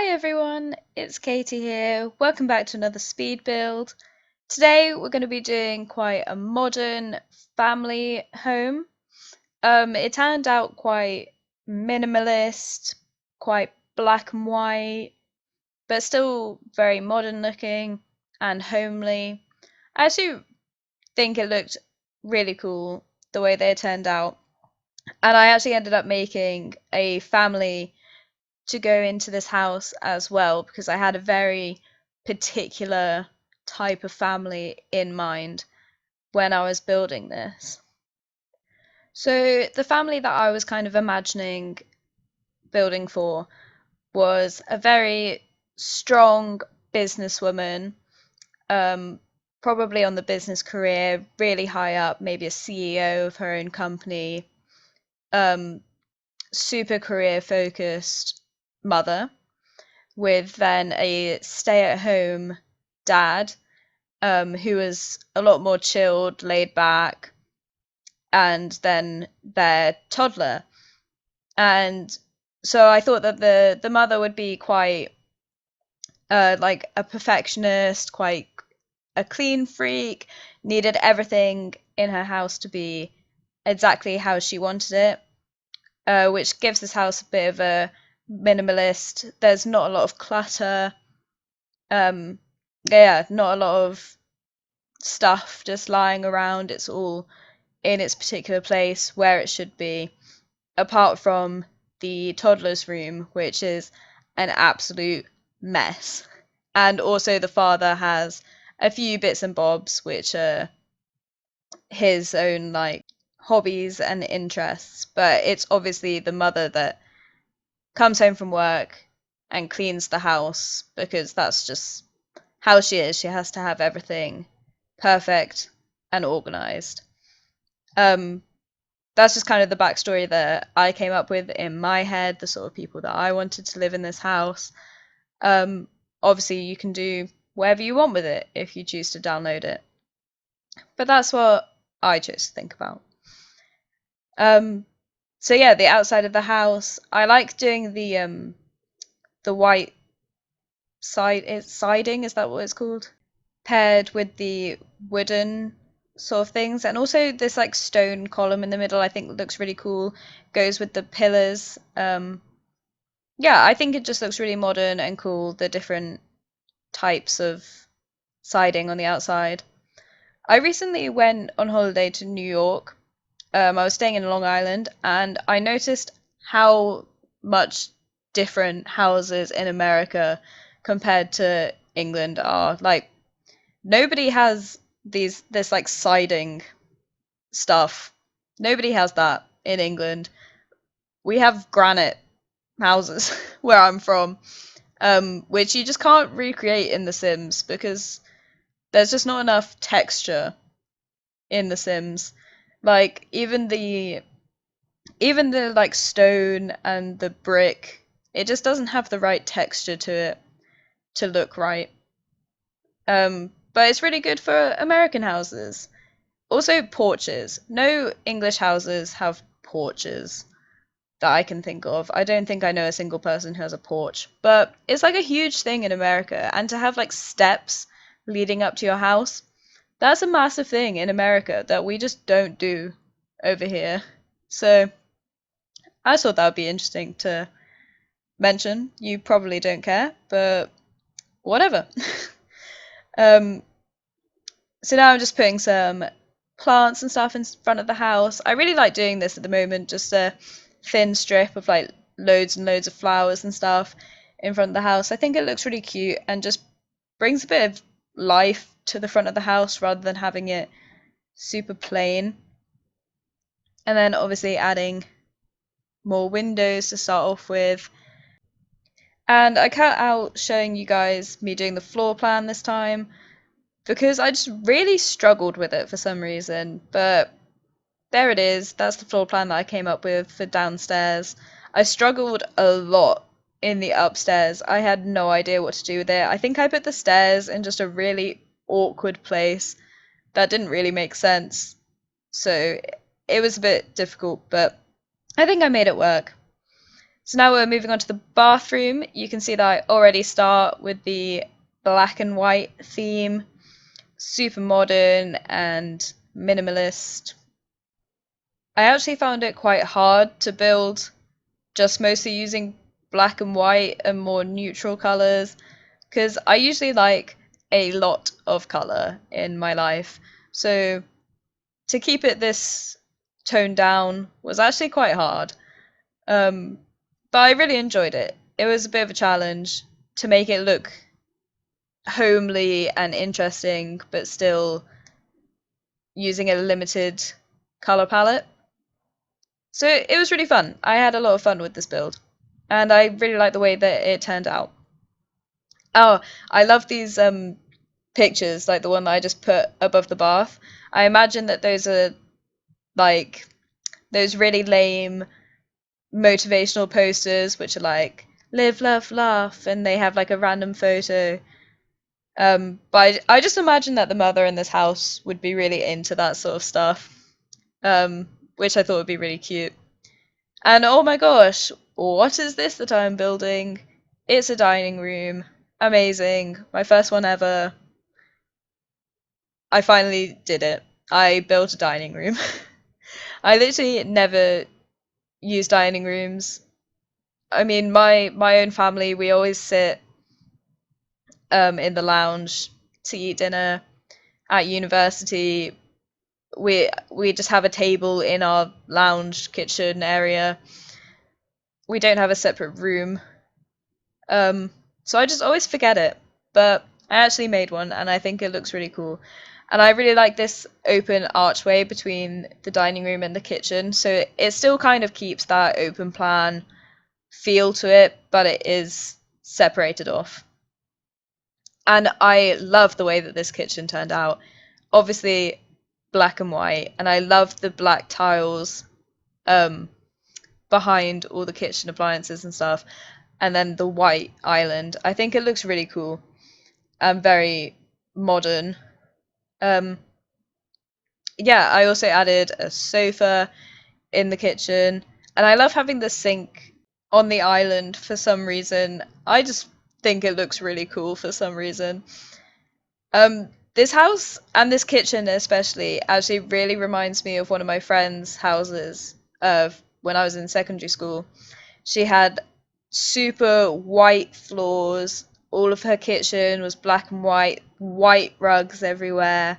Hi everyone, it's Katie here. Welcome back to another speed build. Today we're going to be doing quite a modern family home. It turned out quite minimalist, quite black and white, but still very modern looking and homely. I actually think it looked really cool the way they turned out. And I actually ended up making a family to go into this house as well because I had a very particular type of family in mind when I was building this. So, the family that I was kind of imagining building for was a very strong businesswoman, um, probably on the business career, really high up, maybe a CEO of her own company, um, super career focused mother with then a stay-at-home dad, who was a lot more chilled, laid back, and then their toddler. And so I thought that the mother would be quite like a perfectionist, quite a clean freak, needed everything in her house to be exactly how she wanted it, which gives this house a bit of a minimalist. There's not a lot of clutter. Um, yeah, not a lot of stuff just lying around. It's all in its particular place where it should be, apart from the toddler's room, which is an absolute mess. And also, the father has a few bits and bobs, which are his own like hobbies and interests. But it's obviously the mother that comes home from work and cleans the house because that's just how she is. She has to have everything perfect and organized. Um, that's just kind of the backstory that I came up with in my head, the sort of people that I wanted to live in this house. Um, Obviously, you can do whatever you want with it if you choose to download it, but that's what I chose to think about. Um, so yeah, the outside of the house, I like doing the white siding, is that what it's called? Paired with the wooden sort of things, and also this like stone column in the middle I think looks really cool, goes with the pillars. Yeah, I think it just looks really modern and cool, the different types of siding on the outside. I recently went on holiday to New York. I was staying in Long Island and I noticed how much different houses in America compared to England are. Like, nobody has this like siding stuff. Nobody has that in England. We have granite houses where I'm from, which you just can't recreate in The Sims because there's just not enough texture in The Sims. Like even the like stone and the brick, it just doesn't have the right texture to it to look right. But it's really good for American houses. Also, porches. No English houses have porches that I can think of. I don't think I know a single person who has a porch, but it's like a huge thing in America. And to have like steps leading up to your house, that's a massive thing in America that we just don't do over here. So I thought that would be interesting to mention. You probably don't care, but whatever. um, so now I'm just putting some plants and stuff in front of the house. I really like doing this at the moment, just a thin strip of like loads and loads of flowers and stuff in front of the house. I think it looks really cute and just brings a bit of life to the front of the house rather than having it super plain. And then obviously adding more windows to start off with. And I cut out showing you guys me doing the floor plan this time because I just really struggled with it for some reason. But there it is. That's the floor plan that I came up with for downstairs. I struggled a lot in the upstairs. I had no idea what to do with it. I think I put the stairs in just a really awkward place that didn't really make sense. So it was a bit difficult, but I think I made it work. So now we're moving on to the bathroom. You can see that I already start with the black and white theme, super modern and minimalist. I actually found it quite hard to build just mostly using black and white and more neutral colors because I usually like a lot of color in my life. So to keep it this toned down was actually quite hard. Um, but I really enjoyed it. It was a bit of a challenge to make it look homely and interesting, but still using a limited color palette. So it was really fun. I had a lot of fun with this build, and I really like the way that it turned out. Oh, I love these pictures, like the one that I just put above the bath. I imagine that those are like those really lame motivational posters, which are like live, love, laugh, and they have like a random photo. But I just imagine that the mother in this house would be really into that sort of stuff, which I thought would be really cute. And oh my gosh, what is this that I'm building? It's a dining room. Amazing. My first one ever. I finally did it. I built a dining room. I literally never use dining rooms. I mean, my own family, we always sit in the lounge to eat dinner. At university, we just have a table in our lounge kitchen area. We don't have a separate room. So I just always forget it. But I actually made one and I think it looks really cool. And I really like this open archway between the dining room and the kitchen. So it still kind of keeps that open plan feel to it, but it is separated off. And I love the way that this kitchen turned out. Obviously, black and white, and I love the black tiles um, behind all the kitchen appliances and stuff, and then the white island. I think it looks really cool and very modern. Um, yeah, I also added a sofa in the kitchen, and I love having the sink on the island for some reason. I just think it looks really cool for some reason. This house and this kitchen especially actually really reminds me of one of my friend's houses of when I was in secondary school. She had super white floors. All of her kitchen was black and white rugs everywhere.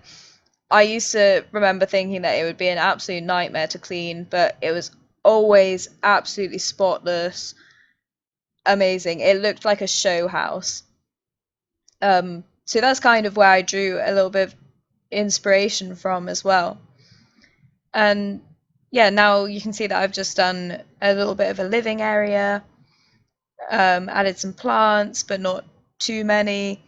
I used to remember thinking that it would be an absolute nightmare to clean, but it was always absolutely spotless, amazing. It looked like a show house. So that's kind of where I drew a little bit of inspiration from as well. And yeah, now you can see that I've just done a little bit of a living area, added some plants, but not too many.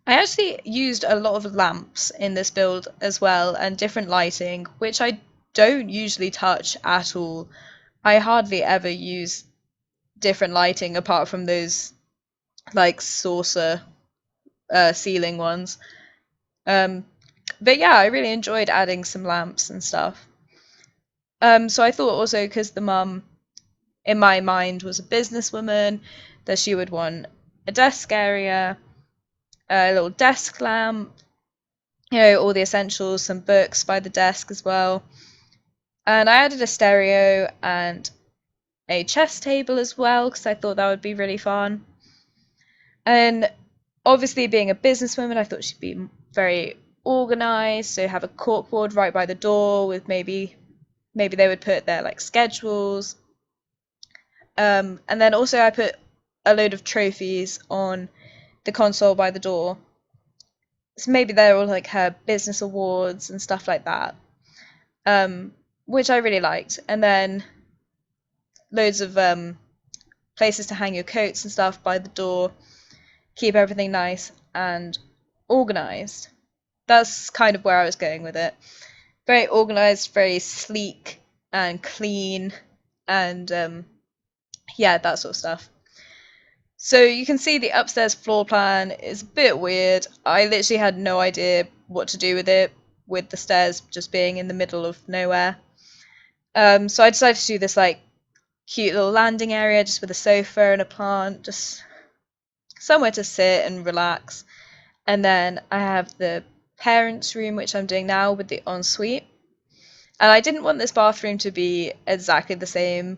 I actually used a lot of lamps in this build as well and different lighting, which I don't usually touch at all. I hardly ever use different lighting apart from those like saucer ceiling ones. Um, but yeah, I really enjoyed adding some lamps and stuff. So I thought also because the mum in my mind was a businesswoman, that she would want a desk area, a little desk lamp, all the essentials, some books by the desk as well. And I added a stereo and a chess table as well because I thought that would be really fun. And obviously, being a businesswoman, I thought she'd be very organized. So have a corkboard right by the door with maybe they would put their like schedules. And then also I put a load of trophies on the console by the door. So maybe they're all like her business awards and stuff like that, which I really liked. And then loads of places to hang your coats and stuff by the door, keep everything nice and organized. That's kind of where I was going with it. Very organized, very sleek and clean, and yeah, that sort of stuff. So you can see the upstairs floor plan is a bit weird. I literally had no idea what to do with it, with the stairs just being in the middle of nowhere. So I decided to do this like cute little landing area just with a sofa and a plant, just somewhere to sit and relax. And then I have the parents' room, which I'm doing now with the ensuite. And I didn't want this bathroom to be exactly the same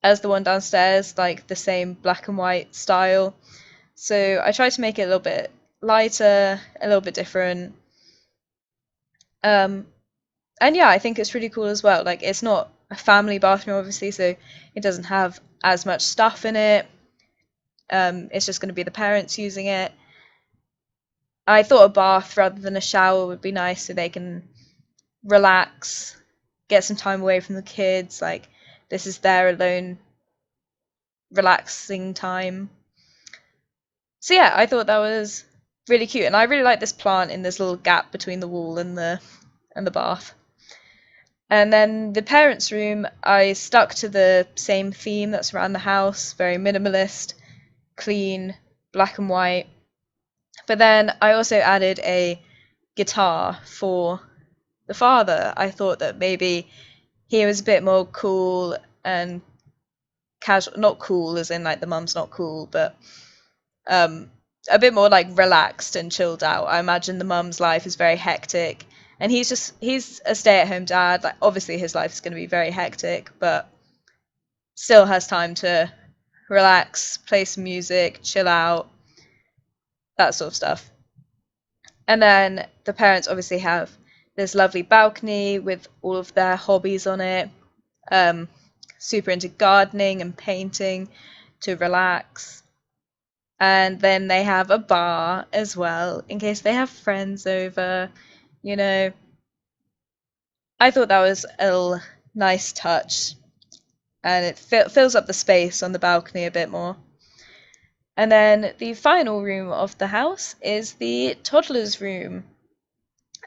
as the one downstairs, like the same black and white style. So I tried to make it a little bit lighter, a little bit different. Um, and yeah, I think it's really cool as well. Like, it's not a family bathroom, obviously, so it doesn't have as much stuff in it. It's just going to be the parents using it. I thought a bath rather than a shower would be nice so they can relax, get some time away from the kids. Like, this is their alone, relaxing time. So yeah, I thought that was really cute, and I really like this plant in this little gap between the wall and the bath. And then the parents' room, I stuck to the same theme that's around the house, very minimalist, clean, black and white. But then I also added a guitar for the father. I thought that maybe he was a bit more cool and casual, not cool as in like the mum's not cool, but um, a bit more like relaxed and chilled out. I imagine the mum's life is very hectic, and he's a stay-at-home dad. Like, obviously his life is going to be very hectic, but still has time to relax, play some music, chill out, that sort of stuff. And then the parents obviously have this lovely balcony with all of their hobbies on it. Um, Super into gardening and painting to relax. And then they have a bar as well in case they have friends over. You know, I thought that was a little nice touch, and it fills up the space on the balcony a bit more. And then the final room of the house is the toddler's room.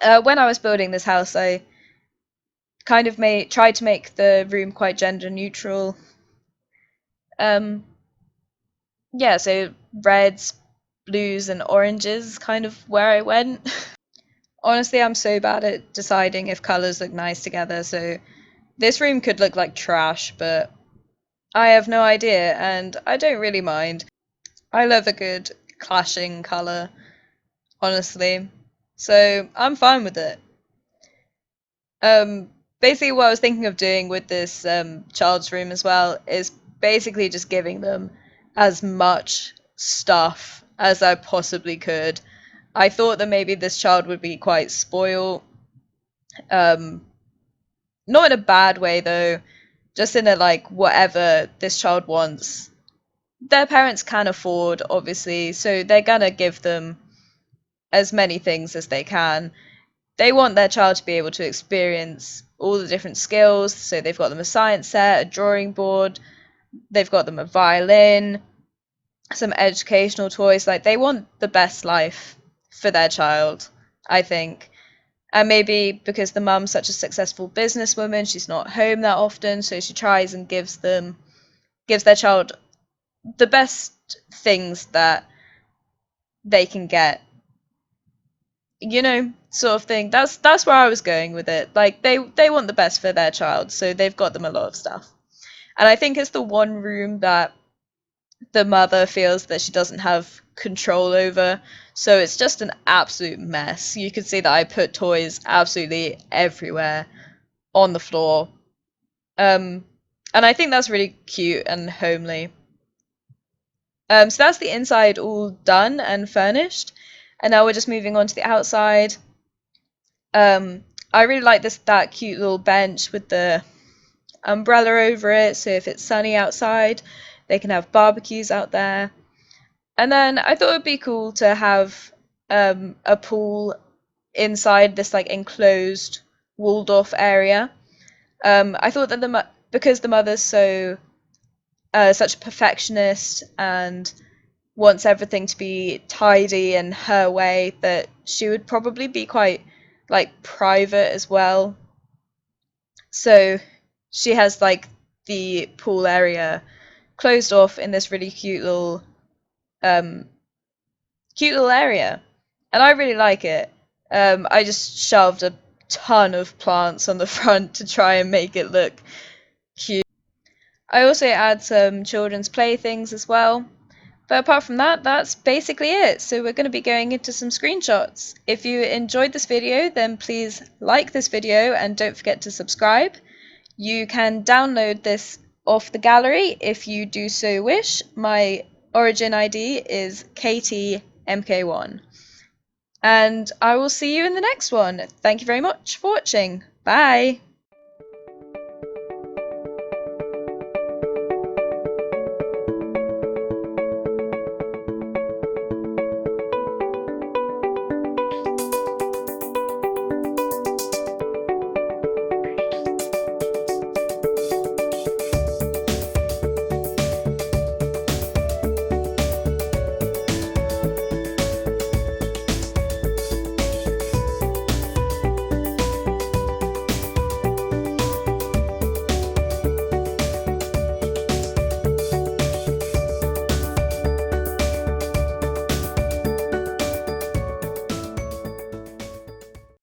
When I was building this house, I kind of tried to make the room quite gender neutral. Um, yeah, so reds, blues, and oranges kind of where I went. Honestly, I'm so bad at deciding if colors look nice together, so this room could look like trash, but I have no idea, and I don't really mind. I love a good clashing color, honestly, so I'm fine with it. Basically, what I was thinking of doing with this child's room as well is basically just giving them as much stuff as I possibly could. I thought that maybe this child would be quite spoiled. Um, Not in a bad way though, just in a like whatever this child wants. Their parents can afford, obviously, so they're gonna give them as many things as they can. They want their child to be able to experience all the different skills, so they've got them a science set, a drawing board, they've got them a violin, some educational toys. Like, they want the best life for their child, I think. And maybe because the mum's such a successful businesswoman, she's not home that often, so she tries and gives their child the best things that they can get. You know, sort of thing. That's where I was going with it. Like, they want the best for their child, so they've got them a lot of stuff. And I think it's the one room that the mother feels that she doesn't have control over. So it's just an absolute mess. You can see that I put toys absolutely everywhere on the floor. Um, and I think that's really cute and homely. So that's the inside all done and furnished. And now we're just moving on to the outside. I really like that cute little bench with the umbrella over it, so if it's sunny outside, they can have barbecues out there. And then I thought it would be cool to have a pool inside this like enclosed, walled off area. I thought that because the mother's such a perfectionist and wants everything to be tidy and her way, that she would probably be quite like private as well. So she has like the pool area closed off in this really um cute little area, and I really like it. I just shoved a ton of plants on the front to try and make it look cute. I also add some children's playthings as well. But apart from that, that's basically it. So we're going to be going into some screenshots. If you enjoyed this video, then please like this video and don't forget to subscribe. You can download this off the gallery if you do so wish. My origin ID is KTMK1. And I will see you in the next one. Thank you very much for watching. Bye!